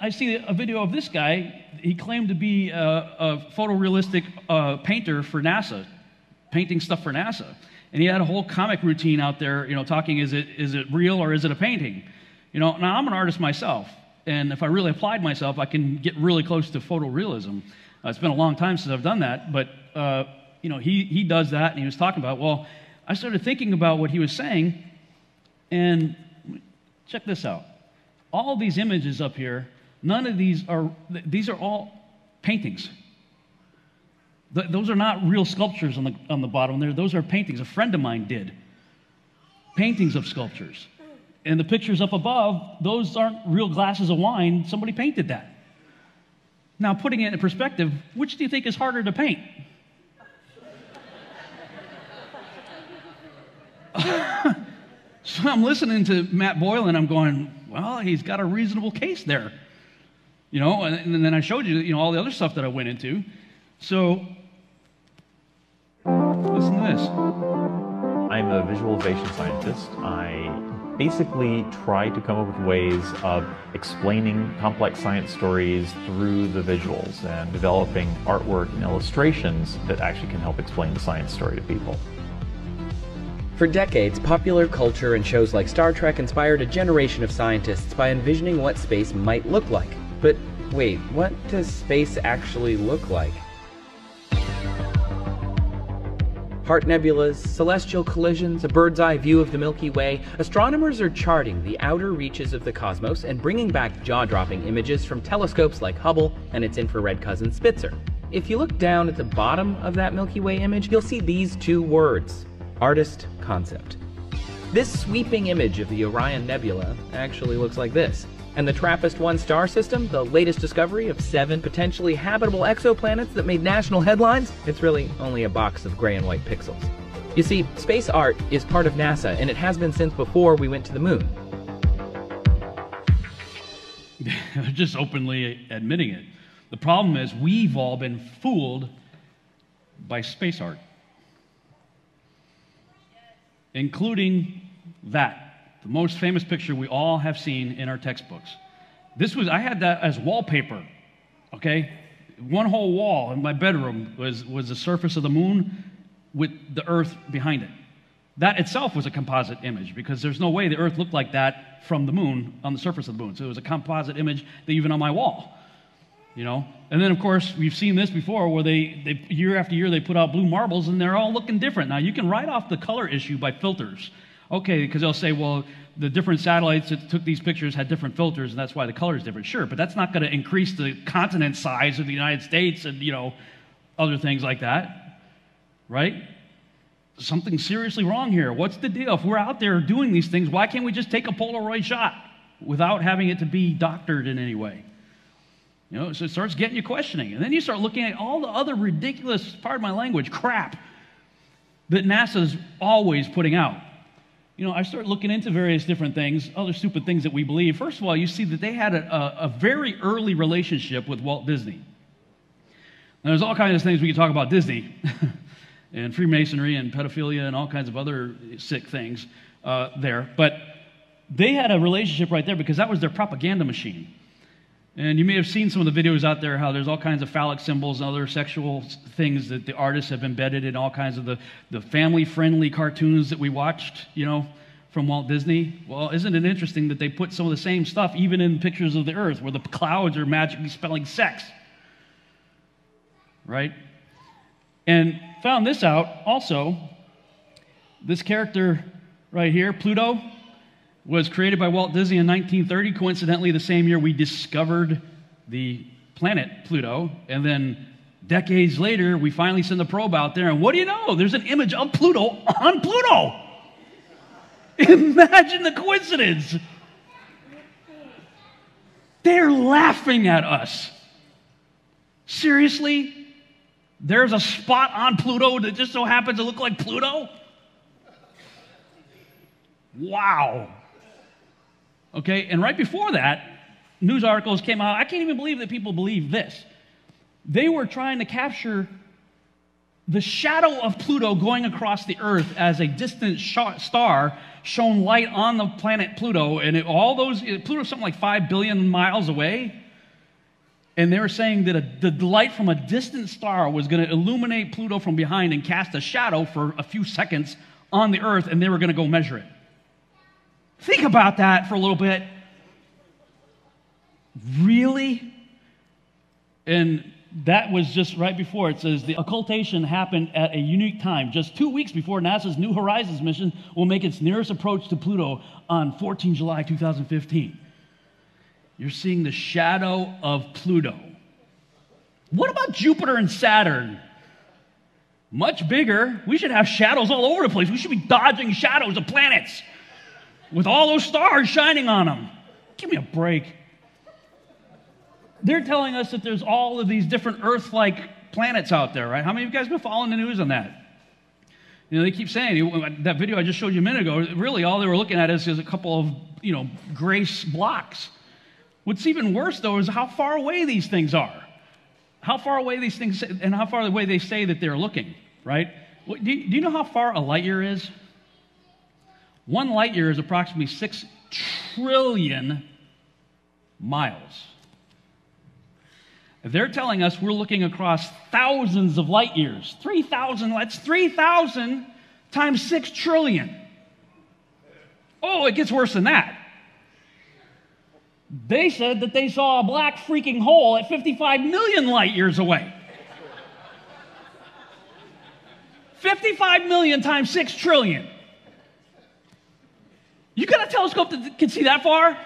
I see a video of this guy. He claimed to be a photorealistic painter for NASA, painting stuff for NASA. And he had a whole comic routine out there, talking, is it real or is it a painting? Now I'm an artist myself, and if I really applied myself, I can get really close to photorealism. It's been a long time since I've done that, but he does that, and he was talking about, well, I started thinking about what he was saying, and check this out. All these images up here, none of these are all paintings. Those are not real sculptures on the bottom there. Those are paintings. A friend of mine did paintings of sculptures. And the pictures up above, those aren't real glasses of wine. Somebody painted that. Now, putting it in perspective, which do you think is harder to paint? So I'm listening to Matt Boyle, and I'm going, well, he's got a reasonable case there. And then I showed you, all the other stuff that I went into. So, listen to this. I'm a visualization scientist. I basically try to come up with ways of explaining complex science stories through the visuals and developing artwork and illustrations that actually can help explain the science story to people. For decades, popular culture and shows like Star Trek inspired a generation of scientists by envisioning what space might look like. But wait, what does space actually look like? Heart nebulas, celestial collisions, a bird's eye view of the Milky Way, astronomers are charting the outer reaches of the cosmos and bringing back jaw-dropping images from telescopes like Hubble and its infrared cousin Spitzer. If you look down at the bottom of that Milky Way image, you'll see these two words: artist concept. This sweeping image of the Orion Nebula actually looks like this. And the TRAPPIST-1 star system, the latest discovery of 7 potentially habitable exoplanets that made national headlines, it's really only a box of gray and white pixels. You see, space art is part of NASA, and it has been since before we went to the moon. They're just openly admitting it. The problem is we've all been fooled by space art, including that. The most famous picture we all have seen in our textbooks. I had that as wallpaper, okay? One whole wall in my bedroom was the surface of the moon with the Earth behind it. That itself was a composite image, because there's no way the Earth looked like that from the moon, on the surface of the moon. So it was a composite image that even on my wall, And then, of course, we've seen this before, where they year after year, they put out blue marbles, and they're all looking different. Now, you can write off the color issue by filters. Okay, because they'll say, well, the different satellites that took these pictures had different filters, and that's why the color is different. Sure, but that's not going to increase the continent size of the United States and, other things like that, right? Something's seriously wrong here. What's the deal? If we're out there doing these things, why can't we just take a Polaroid shot without having it to be doctored in any way? So it starts getting you questioning. And then you start looking at all the other ridiculous, pardon my language, crap that NASA's always putting out. I started looking into various different things, other stupid things that we believe. First of all, you see that they had a very early relationship with Walt Disney. Now, there's all kinds of things we can talk about Disney, and Freemasonry and pedophilia and all kinds of other sick things there. But they had a relationship right there because that was their propaganda machine. And you may have seen some of the videos out there how there's all kinds of phallic symbols and other sexual things that the artists have embedded in all kinds of the family-friendly cartoons that we watched, from Walt Disney. Well, isn't it interesting that they put some of the same stuff even in pictures of the Earth, where the clouds are magically spelling sex, right? And found this out also. This character right here, Pluto, was created by Walt Disney in 1930, coincidentally the same year we discovered the planet Pluto. And then decades later, we finally send a probe out there, and what do you know? There's an image of Pluto on Pluto. Imagine the coincidence. They're laughing at us. Seriously? There's a spot on Pluto that just so happens to look like Pluto? Wow. Okay, and right before that, news articles came out. I can't even believe that people believe this. They were trying to capture the shadow of Pluto going across the Earth as a distant star shone light on the planet Pluto, and Pluto's something like 5 billion miles away. And they were saying that the light from a distant star was going to illuminate Pluto from behind and cast a shadow for a few seconds on the Earth, and they were going to go measure it. Think about that for a little bit. Really? And that was just right before. It says the occultation happened at a unique time, just 2 weeks before NASA's New Horizons mission will make its nearest approach to Pluto on 14 July 2015. You're seeing the shadow of Pluto. What about Jupiter and Saturn? Much bigger. We should have shadows all over the place. We should be dodging shadows of planets with all those stars shining on them. Give me a break. They're telling us that there's all of these different Earth-like planets out there, right? How many of you guys been following the news on that? You know, they keep saying, that video I just showed you a minute ago, really all they were looking at is a couple of, gray blocks. What's even worse, though, is how far away these things are. How far away these things, and how far away they say that they're looking, right? Do you know how far a light year is? 1 light year is approximately 6 trillion miles. They're telling us we're looking across thousands of light years. 3,000, that's 3,000 times 6 trillion. Oh, it gets worse than that. They said that they saw a black freaking hole at 55 million light years away. 55 million times 6 trillion. You got a telescope that can see that far?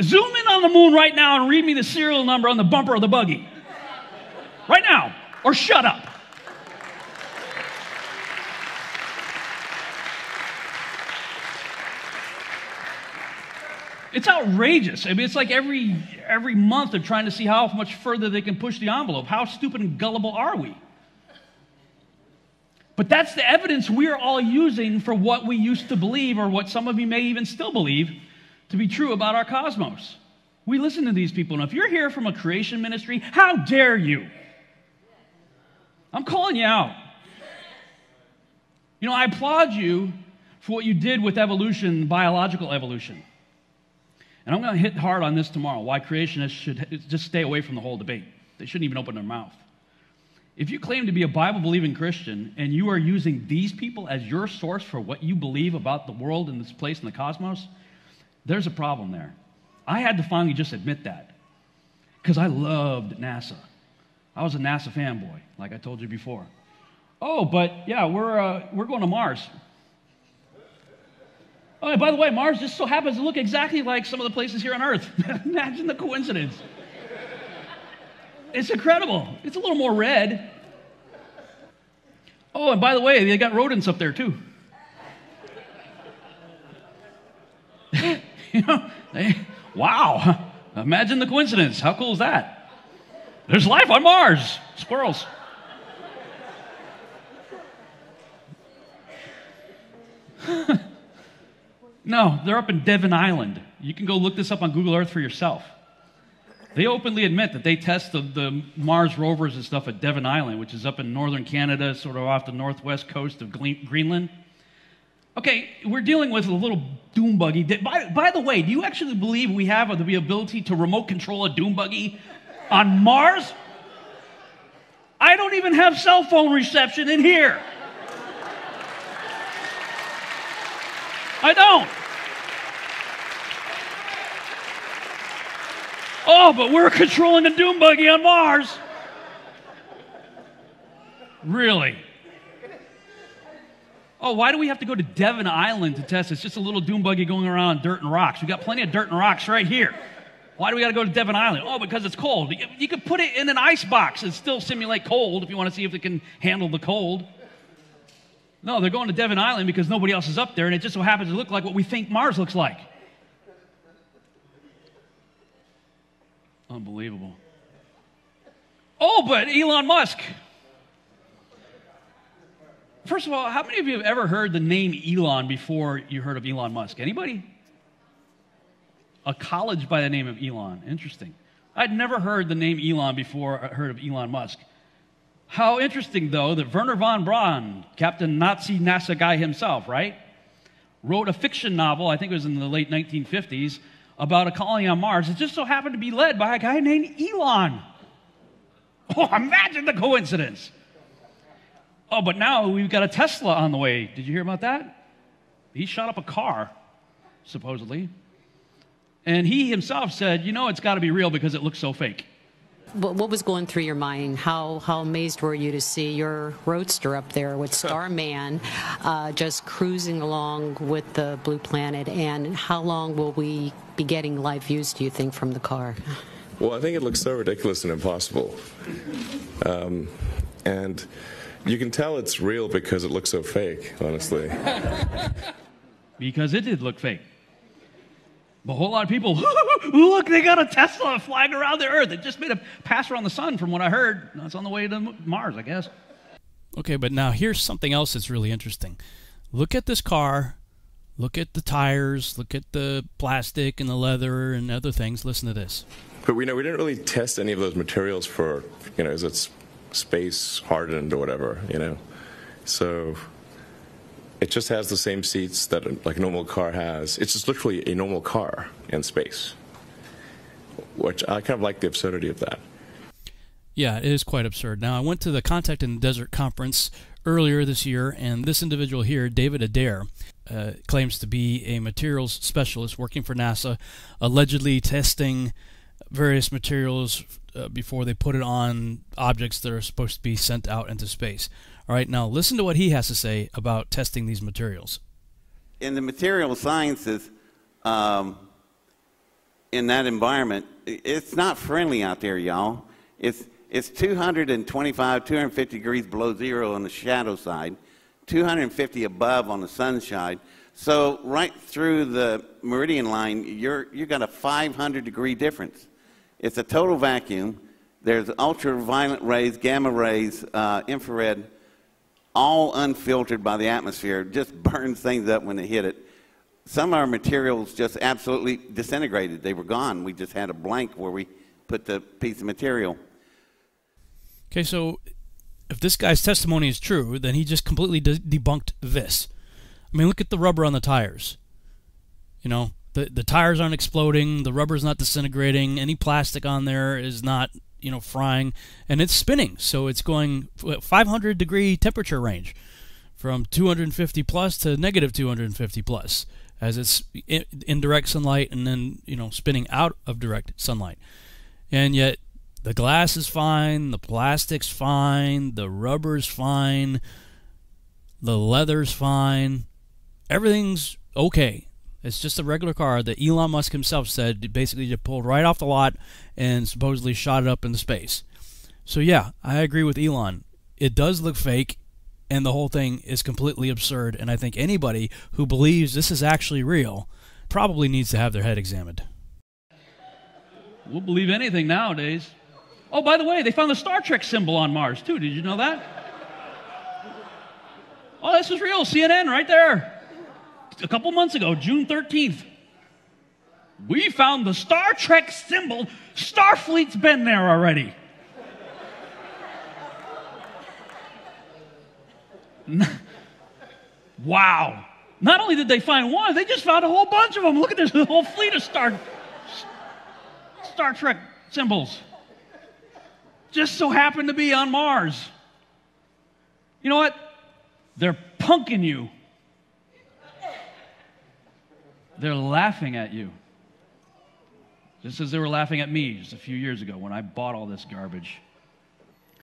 Zoom in on the moon right now and read me the serial number on the bumper of the buggy. Right now. Or shut up. It's outrageous. I mean, it's like every month they're trying to see how much further they can push the envelope. How stupid and gullible are we? But that's the evidence we're all using for what we used to believe, or what some of you may even still believe to be true about our cosmos. We listen to these people, and if you're here from a creation ministry, how dare you? I'm calling you out. I applaud you for what you did with evolution, biological evolution. And I'm going to hit hard on this tomorrow, why creationists should just stay away from the whole debate. They shouldn't even open their mouth. If you claim to be a Bible-believing Christian and you are using these people as your source for what you believe about the world and this place in the cosmos, there's a problem there. I had to finally just admit that because I loved NASA. I was a NASA fanboy, like I told you before. Oh, but yeah, we're going to Mars. Oh, and by the way, Mars just so happens to look exactly like some of the places here on Earth. Imagine the coincidence. It's incredible. It's a little more red. Oh, and by the way, they got rodents up there too. Wow. Imagine the coincidence. How cool is that? There's life on Mars. Squirrels. No, they're up in Devon Island. You can go look this up on Google Earth for yourself. They openly admit that they test the Mars rovers and stuff at Devon Island, which is up in northern Canada, sort of off the northwest coast of Greenland. Okay, we're dealing with a little doom buggy. By the way, do you actually believe we have the ability to remote control a doom buggy on Mars? I don't even have cell phone reception in here. I don't. Oh, but we're controlling a doom buggy on Mars. Really? Oh, why do we have to go to Devon Island to test? It's just a little doom buggy going around dirt and rocks. We got plenty of dirt and rocks right here. Why do we got to go to Devon Island? Oh, because it's cold. You could put it in an ice box and still simulate cold if you want to see if it can handle the cold. No, they're going to Devon Island because nobody else is up there, and it just so happens to look like what we think Mars looks like. Unbelievable. Oh, but Elon Musk. First of all, how many of you have ever heard the name Elon before you heard of Elon Musk? Anybody? A college by the name of Elon. Interesting. I'd never heard the name Elon before I heard of Elon Musk. How interesting, though, that Wernher von Braun, Captain Nazi NASA guy himself, right, wrote a fiction novel, I think it was in the late 1950s, about a colony on Mars. It just so happened to be led by a guy named Elon. Oh, imagine the coincidence. Oh, but now we've got a Tesla on the way. Did you hear about that? He shot up a car, supposedly. And he himself said, you know, it's got to be real because it looks so fake. What was going through your mind? How amazed were you to see your roadster up there with Starman just cruising along with the blue planet? And how long will we be getting live views, do you think, from the car? Well, I think it looks so ridiculous and impossible. And you can tell it's real because it looks so fake, honestly. Because it did look fake. A whole lot of people, look, they got a Tesla flying around the Earth. It just made a pass around the sun, from what I heard. It's on the way to Mars, I guess. Okay, but now here's something else that's really interesting. Look at this car. Look at the tires. Look at the plastic and the leather and other things. Listen to this. But we didn't really test any of those materials for, is it space hardened or whatever, So it just has the same seats that like a normal car has. It's just literally a normal car in space, which I kind of like the absurdity of that. Yeah, it is quite absurd. Now, I went to the Contact in the Desert conference earlier this year, and this individual here, David Adair, claims to be a materials specialist working for NASA, allegedly testing various materials before they put it on objects that are supposed to be sent out into space. All right, now listen to what he has to say about testing these materials. In the material sciences, in that environment, it's not friendly out there, y'all. It's 225, 250 degrees below zero on the shadow side, 250 above on the sun side. So right through the meridian line, you got a 500-degree difference. It's a total vacuum. There's ultraviolet rays, gamma rays, infrared, all unfiltered by the atmosphere. It just burns things up when they hit it. Some of our materials just absolutely disintegrated. They were gone. We just had a blank where we put the piece of material. Okay, so if this guy's testimony is true, then he just completely debunked this. I mean, look at the rubber on the tires. The tires aren't exploding, the rubber's not disintegrating, any plastic on there is not, frying, and it's spinning. So it's going 500-degree temperature range from 250 plus to negative 250 plus as it's in direct sunlight and then, spinning out of direct sunlight. And yet the glass is fine, the plastic's fine, the rubber's fine, the leather's fine, everything's okay. It's just a regular car that Elon Musk himself said basically just pulled right off the lot and supposedly shot it up into space. So yeah, I agree with Elon. It does look fake, and the whole thing is completely absurd, and I think anybody who believes this is actually real probably needs to have their head examined. We'll believe anything nowadays. Oh, by the way, they found the Star Trek symbol on Mars, too. Did you know that? Oh, this is real. CNN right there. A couple months ago, June 13th, we found the Star Trek symbol. Starfleet's been there already. Wow. Not only did they find one, they just found a whole bunch of them. Look at this whole fleet of Star Trek symbols. Just so happened to be on Mars. You know what? They're punking you. They're laughing at you. Just as they were laughing at me just a few years ago when I bought all this garbage.